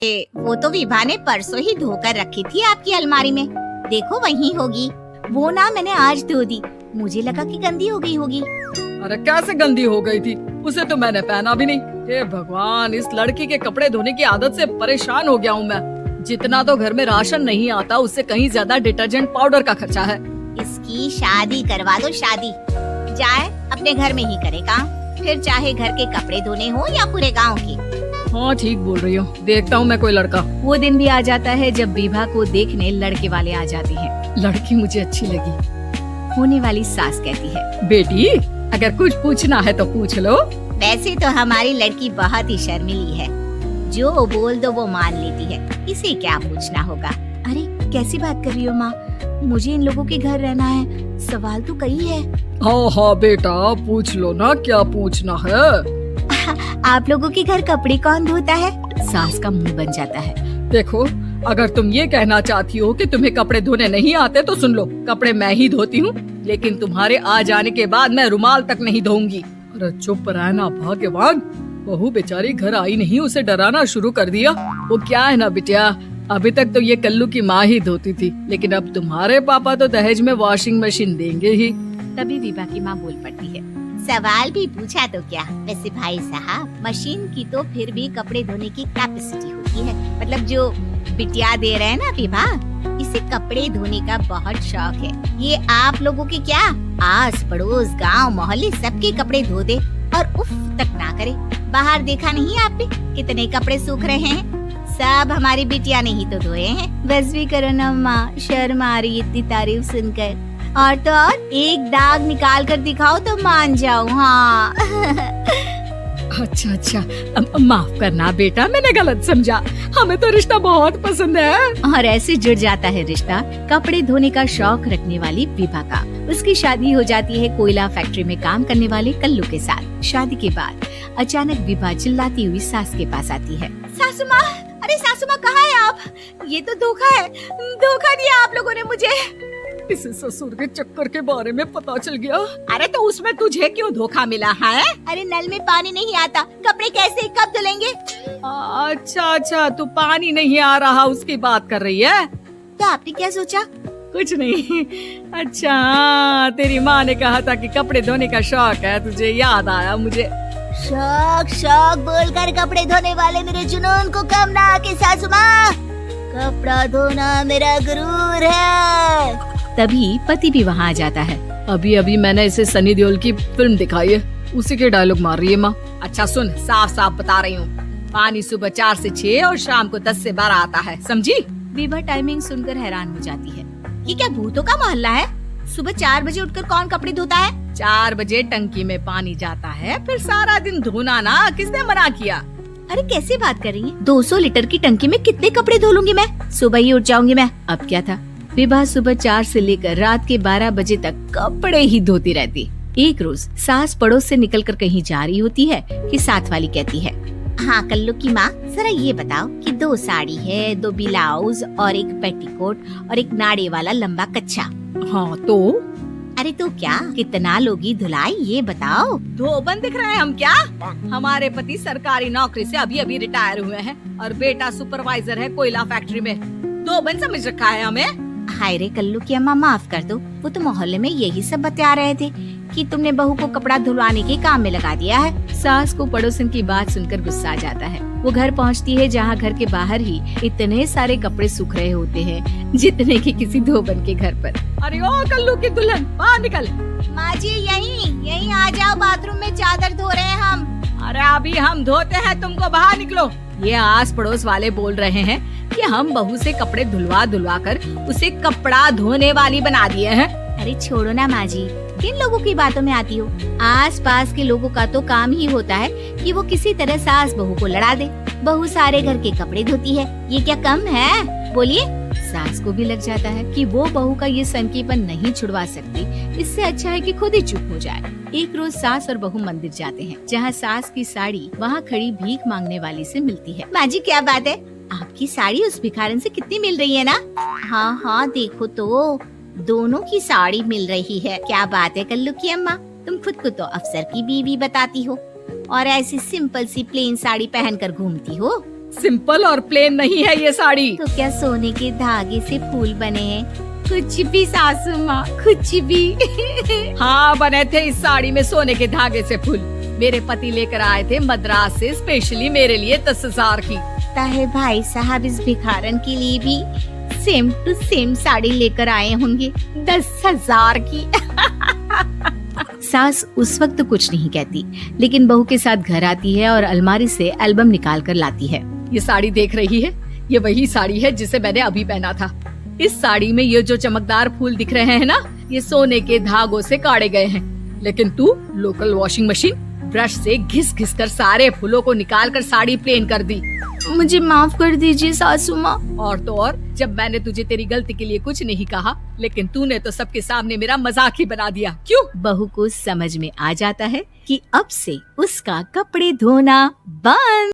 वो तो विभा ने परसों ही धोकर रखी थी आपकी अलमारी में, देखो वहीं होगी। वो ना मैंने आज धो दी, मुझे लगा कि गंदी हो गई होगी। अरे कैसे गंदी हो गई थी, उसे तो मैंने पहना भी नहीं। हे भगवान, इस लड़की के कपड़े धोने की आदत से परेशान हो गया हूँ मैं। जितना तो घर में राशन नहीं आता, उससे कहीं ज्यादा डिटर्जेंट पाउडर का खर्चा है। इसकी शादी करवा दो, शादी जाए अपने घर में ही करे काम, फिर चाहे घर के कपड़े धोने हो या पूरे गांव के। हाँ ठीक बोल रही हो, देखता हूँ मैं कोई लड़का। वो दिन भी आ जाता है जब विभा को देखने लड़के वाले आ जाते हैं। लड़की मुझे अच्छी लगी। होने वाली सास कहती है, बेटी अगर कुछ पूछना है तो पूछ लो। वैसे तो हमारी लड़की बहुत ही शर्मीली है, जो बोल दो वो मान लेती है, इसे क्या पूछना होगा। अरे कैसी बात कर रही हो माँ, मुझे इन लोगों के घर रहना है, सवाल तो कई है। हाँ हाँ बेटा पूछ लो ना, क्या पूछना है। आप लोगों के घर कपड़े कौन धोता है? सास का मुंह बन जाता है। देखो अगर तुम ये कहना चाहती हो कि तुम्हें कपड़े धोने नहीं आते तो सुन लो, कपड़े मैं ही धोती हूँ, लेकिन तुम्हारे आ जाने के बाद मैं रुमाल तक नहीं धोऊंगी। अरे चुप रहना भाग्यवान, बहू बेचारी घर आई नहीं, उसे डराना शुरू कर दिया। वो क्या है ना बिटिया, अभी तक तो ये कल्लू की माँ ही धोती थी, लेकिन अब तुम्हारे पापा तो दहेज में वॉशिंग मशीन देंगे ही। तभी विभा की माँ बोल पड़ती है, सवाल भी पूछा तो क्या, वैसे भाई साहब मशीन की तो फिर भी कपड़े धोने की कैपेसिटी होती है, मतलब जो बिटिया दे रहे हैं ना विभा, इसे कपड़े धोने का बहुत शौक है। ये आप लोगों के क्या आस पड़ोस गांव मोहल्ले सबके कपड़े धो दे और उफ तक ना करे। बाहर देखा नहीं आपने कितने कपड़े सूख रहे हैं, सब हमारी बिटिया ने ही तो धोए हैं। बस भी करो ना माँ, शर्म आ रही इतनी तारीफ सुनकर। और तो और एक दाग निकाल कर दिखाओ तो मान जाऊँ। हाँ अच्छा माफ करना बेटा, मैंने गलत समझा, हमें तो रिश्ता बहुत पसंद है। और ऐसे जुड़ जाता है रिश्ता कपड़े धोने का शौक रखने वाली विभा का। उसकी शादी हो जाती है कोयला फैक्ट्री में काम करने वाले कल्लू के साथ। शादी के बाद अचानक विभा चिल्लाती हुई सास के पास आती है, सासू माँ, अरे सासू माँ कहाँ है आप? ये तो धोखा है, धोखा दिया आप लोगों ने मुझे। इसे ससुर के चक्कर के बारे में पता चल गया। अरे तो उसमें तुझे क्यों धोखा मिला है? अरे नल में पानी नहीं आता, कपड़े कैसे कब धुलेंगे? अच्छा तू पानी नहीं आ रहा उसकी बात कर रही है। तो आपने क्या सोचा? कुछ नहीं। अच्छा हाँ, तेरी माँ ने कहा था कि कपड़े धोने का शौक है, तुझे याद आया मुझे। शौक बोलकर कपड़े धोने वाले मेरे जुनून को कम ना आके सासू माँ, कपड़ा धोना मेरा गुरूर है। तभी पति भी वहाँ आ जाता है। अभी मैंने इसे सनी देओल की फिल्म दिखाई है, उसी के डायलॉग मार रही है माँ। अच्छा सुन, साफ साफ बता रही हूँ, पानी सुबह 4 से 6 और शाम को 10 से 12 आता है, समझी? विभा टाइमिंग सुनकर हैरान हो जाती है। ये क्या भूतों का मोहल्ला है? सुबह 4 बजे उठकर कौन कपड़े धोता है? 4 बजे टंकी में पानी जाता है, फिर सारा दिन धोना ना, किसने मना किया? अरे कैसे बात कर रही है? 200 लीटर की टंकी में कितने कपड़े धो लूंगी मैं, सुबह ही उठ जाऊंगी मैं। अब क्या था, विभा सुबह 4 से लेकर रात के 12 बजे तक कपड़े ही धोती रहती। एक रोज सास पड़ोस से निकलकर कहीं जा रही होती है कि साथ वाली कहती है, हाँ कल्लू की माँ, जरा ये बताओ कि 2 साड़ी है, 2 ब्लाउज और एक पेटीकोट और एक नाड़े वाला लंबा कच्छा। हाँ तो? अरे तो क्या कितना लोगी धुलाई, ये बताओ। धोबन दिख रहे हैं हम क्या? हमारे पति सरकारी नौकरी से अभी रिटायर हुए हैं और बेटा सुपरवाइजर है कोयला फैक्ट्री में। धोबन समझ रखा है हमें। हाय रे कल्लू की अम्मा, माफ कर दो, वो तो मोहल्ले में यही सब बता रहे थे कि तुमने बहू को कपड़ा धुलवाने के काम में लगा दिया है। सास को पड़ोसन की बात सुनकर गुस्सा आ जाता है। वो घर पहुंचती है जहां घर के बाहर ही इतने सारे कपड़े सूख रहे होते हैं जितने कि किसी धोबन के घर पर। अरे ओ कल्लू की दुल्हन, बाहर निकल। माँ जी यहीं आ जाओ, बाथरूम में चादर धो रहे हैं हम। अरे अभी हम धोते हैं, तुमको बाहर निकलो। ये आस पड़ोस वाले बोल रहे हैं कि हम बहू से कपड़े धुलवा कर उसे कपड़ा धोने वाली बना दिए हैं। अरे छोड़ो ना माँ जी, किन लोगों की बातों में आती हो? आस पास के लोगों का तो काम ही होता है कि वो किसी तरह सास बहू को लड़ा दे। बहू सारे घर के कपड़े धोती है, ये क्या कम है? बोलिए। सास को भी लग जाता है कि वो बहू का ये सनकीपन नहीं छुड़वा सकती, इससे अच्छा है कि खुद ही चुप हो जाए। एक रोज सास और बहू मंदिर जाते हैं, जहाँ सास की साड़ी वहाँ खड़ी भीख मांगने वाली से मिलती है। माँ जी क्या बात है, आपकी साड़ी उस भिखारन से कितनी मिल रही है ना? हाँ देखो तो दोनों की साड़ी मिल रही है। क्या बात है कल्लू की अम्मा, तुम खुद को तो अफसर की बीवी बताती हो और ऐसी सिंपल सी प्लेन साड़ी पहनकर घूमती हो। सिंपल और प्लेन नहीं है ये साड़ी। तो क्या सोने के धागे से फूल बने हैं? कुछ भी सासू माँ, कुछ भी। हाँ बने थे इस साड़ी में सोने के धागे से फूल। मेरे पति लेकर आए थे मद्रास से स्पेशली मेरे लिए 10,000 की। ताहे भाई साहब इस भिखारन के लिए भी सेम टू सेम साड़ी लेकर आए होंगे 10,000 की। सास उस वक्त तो कुछ नहीं कहती, लेकिन बहू के साथ घर आती है और अलमारी से एल्बम निकाल कर लाती है। ये साड़ी देख रही है, ये वही साड़ी है जिसे मैंने अभी पहना था। इस साड़ी में ये जो चमकदार फूल दिख रहे हैं ना, ये सोने के धागों से काटे गए हैं। लेकिन तू लोकल वॉशिंग मशीन ब्रश से घिस घिस कर सारे फूलों को निकाल कर साड़ी प्लेन कर दी। मुझे माफ कर दीजिए सासू माँ। और तो और, जब मैंने तुझे तेरी गलती के लिए कुछ नहीं कहा, लेकिन तूने तो सबके सामने मेरा मजाक ही बना दिया। क्यों? बहू को समझ में आ जाता है कि अब से उसका कपड़े धोना बंद।